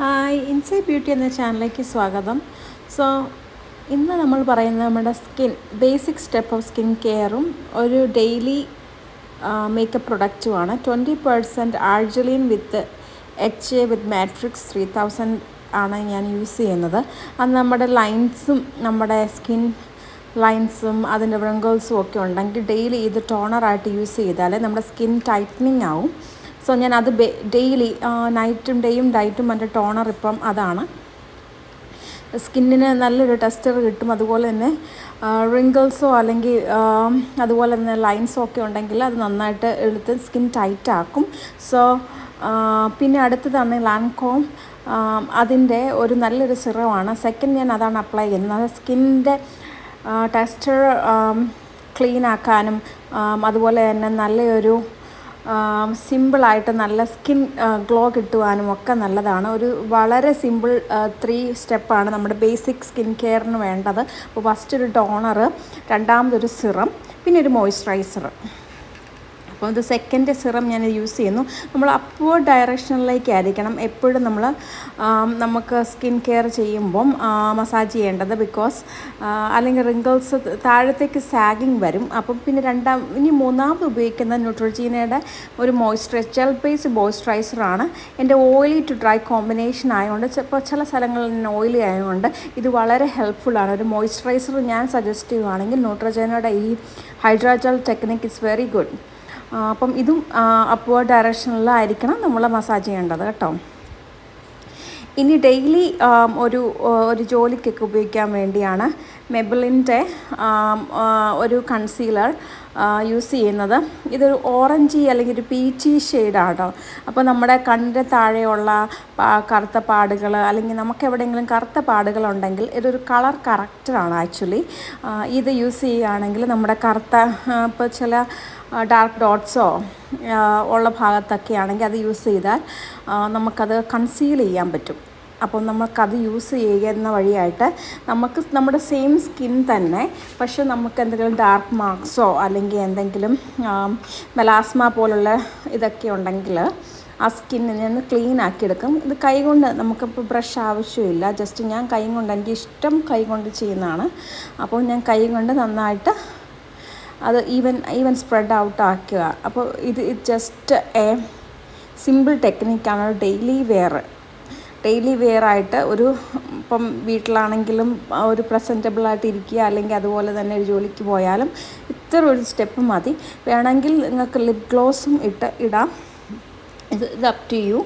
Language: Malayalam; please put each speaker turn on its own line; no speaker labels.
ഹായ്, ഇൻസൈഡ് ബ്യൂട്ടി എന്ന ചാനലിലേക്ക് സ്വാഗതം. സോ ഇന്ന് നമ്മൾ പറയുന്നത് നമ്മുടെ ബേസിക് സ്റ്റെപ്പ് ഓഫ് സ്കിൻ കെയറും ഒരു ഡെയിലി മേക്കപ്പ് പ്രൊഡക്റ്റുമാണ്. 20% ആർജിലിൻ വിത്ത് HA വിത്ത് മാട്രിക്സ് 3000 ആണ് ഞാൻ യൂസ് ചെയ്യുന്നത്. അത് നമ്മുടെ ലൈൻസും നമ്മുടെ സ്കിൻ ലൈൻസും അതിൻ്റെ വ്രിങ്കിൾസും ഒക്കെ ഉണ്ടെങ്കിൽ ഡെയിലി ഇത് ടോണറായിട്ട് യൂസ് ചെയ്താൽ നമ്മുടെ സ്കിൻ ടൈറ്റനിങ് ആവും. സോ ഞാൻ അത് ഡെയിലി നൈറ്റും ഡേയും ഡൈറ്റും എൻ്റെ ടോണർ ഇപ്പം അതാണ്. സ്കിന്നിന് നല്ലൊരു ടെക്സ്ചർ കിട്ടും. അതുപോലെ തന്നെ റിങ്കിൾസോ അല്ലെങ്കിൽ അതുപോലെ തന്നെ ലൈൻസോ ഒക്കെ ഉണ്ടെങ്കിൽ അത് നന്നായിട്ട് എടുത്ത് സ്കിൻ ടൈറ്റ് ആക്കും. സോ പിന്നെ അടുത്തതാണ് ലാൻകോം. അതിൻ്റെ ഒരു നല്ലൊരു സിറമാണ്. സെക്കൻഡ് ഞാൻ അതാണ് അപ്ലൈ ചെയ്യുന്നത്. സ്കിന്നിൻ്റെ ടെക്സ്ചർ ക്ലീൻ ആക്കാനും അതുപോലെ തന്നെ നല്ലൊരു സിമ്പിളായിട്ട് നല്ല സ്കിൻ ഗ്ലോ കിട്ടുവാനും ഒക്കെ നല്ലതാണ്. ഒരു വളരെ സിമ്പിൾ 3 സ്റ്റെപ്പാണ് നമ്മുടെ ബേസിക് സ്കിൻ കെയറിന് വേണ്ടത്. അപ്പോൾ ഫസ്റ്റ് ഒരു ടോണർ, രണ്ടാമതൊരു സിറം, പിന്നെ ഒരു മോയ്സ്ചറൈസർ. അപ്പോൾ ഇത് സെക്കൻഡ് സിറം ഞാൻ യൂസ് ചെയ്യുന്നു. നമ്മൾ അപ്വേർഡ് ഡയറക്ഷനിലേക്കായിരിക്കണം എപ്പോഴും നമുക്ക് സ്കിൻ കെയർ ചെയ്യുമ്പം മസാജ് ചെയ്യേണ്ടത്. ബിക്കോസ് അല്ലെങ്കിൽ റിങ്കിൾസ് താഴത്തേക്ക് സാഗിങ് വരും. അപ്പം പിന്നെ ഇനി മൂന്നാമത് ഉപയോഗിക്കുന്ന ന്യൂട്രോജീനയുടെ ഒരു ജെൽ ബേസ്ഡ് മോയ്സ്ചറൈസറാണ്. എൻ്റെ ഓയിലി ടു ഡ്രൈ കോമ്പിനേഷൻ ആയതുകൊണ്ട് ഇപ്പോൾ ചില സ്ഥലങ്ങളിൽ നിന്ന് ഓയിലി ആയതുകൊണ്ട് ഇത് വളരെ ഹെൽപ്ഫുള്ളാണ്. ഒരു മോയ്സ്ചറൈസർ ഞാൻ സജസ്റ്റ് ചെയ്യുകയാണെങ്കിൽ ന്യൂട്രോജീനയുടെ ഈ ഹൈഡ്രാജൽ ടെക്നിക് ഇസ് വെരി ഗുഡ്. അപ്പം ഇതും അപ്വേർഡ് ഡയറക്ഷനിലായിരിക്കണം നമ്മൾ മസാജ് ചെയ്യേണ്ടത് കേട്ടോ. ഇനി ഡെയിലി ഒരു ജോലിക്കൊക്കെ ഉപയോഗിക്കാൻ വേണ്ടിയാണ് മെബിലിൻ്റെ ഒരു കൺസീലർ യൂസ് ചെയ്യുന്നത്. ഇതൊരു ഓറഞ്ച് അല്ലെങ്കിൽ ഒരു പീച്ചി ഷെയ്ഡാണ്. അപ്പോൾ നമ്മുടെ കണ്ണിൻ്റെ താഴെയുള്ള കറുത്ത പാടുകൾ അല്ലെങ്കിൽ നമുക്ക് എവിടെയെങ്കിലും കറുത്ത പാടുകളുണ്ടെങ്കിൽ ഇതൊരു കളർ കറക്റ്ററാണ് ആക്ച്വലി. ഇത് യൂസ് ചെയ്യുകയാണെങ്കിൽ നമ്മുടെ കറുത്ത ഇപ്പോൾ ചില ഡാർക്ക് ഡോട്ട്സോ ഉള്ള ഭാഗത്തൊക്കെ ആണെങ്കിൽ അത് യൂസ് ചെയ്താൽ നമുക്കത് കൺസീൽ ചെയ്യാൻ പറ്റും. അപ്പോൾ നമുക്കത് യൂസ് ചെയ്യുന്ന വഴിയായിട്ട് നമുക്ക് നമ്മുടെ സെയിം സ്കിൻ തന്നെ, പക്ഷെ നമുക്ക് എന്തെങ്കിലും ഡാർക്ക് മാർക്സോ അല്ലെങ്കിൽ എന്തെങ്കിലും മെലാസ്മ പോലുള്ള ഇതൊക്കെ ഉണ്ടെങ്കിൽ ആ സ്കിന്നിനെ ഒന്ന് ക്ലീൻ ആക്കിയെടുക്കും. ഇത് കൈകൊണ്ട് നമുക്കിപ്പോൾ ബ്രഷ് ആവശ്യമില്ല. ജസ്റ്റ് ഞാൻ കൈ കൊണ്ട്, എനിക്ക് ഇഷ്ടം കൈ കൊണ്ട് ചെയ്യുന്നതാണ്. അപ്പോൾ ഞാൻ കൈ കൊണ്ട് നന്നായിട്ട് അത് ഈവൻ സ്പ്രെഡ് ഔട്ട് ആക്കുക. അപ്പോൾ ഇത് ജസ്റ്റ് എ സിമ്പിൾ ടെക്നിക്കാണ്. ഡെയിലി വെയർ ആയിട്ട് ഇപ്പം വീട്ടിലാണെങ്കിലും ഒരു പ്രസൻറ്റബിളായിട്ട് ഇരിക്കുക, അല്ലെങ്കിൽ അതുപോലെ തന്നെ ഒരു ജോലിക്ക് പോയാലും ഇത്ര ഒരു സ്റ്റെപ്പ് മതി. വേണമെങ്കിൽ നിങ്ങൾക്ക് ലിപ് ഗ്ലോസും ഇടാം. ഇത് അപ് ടു യു.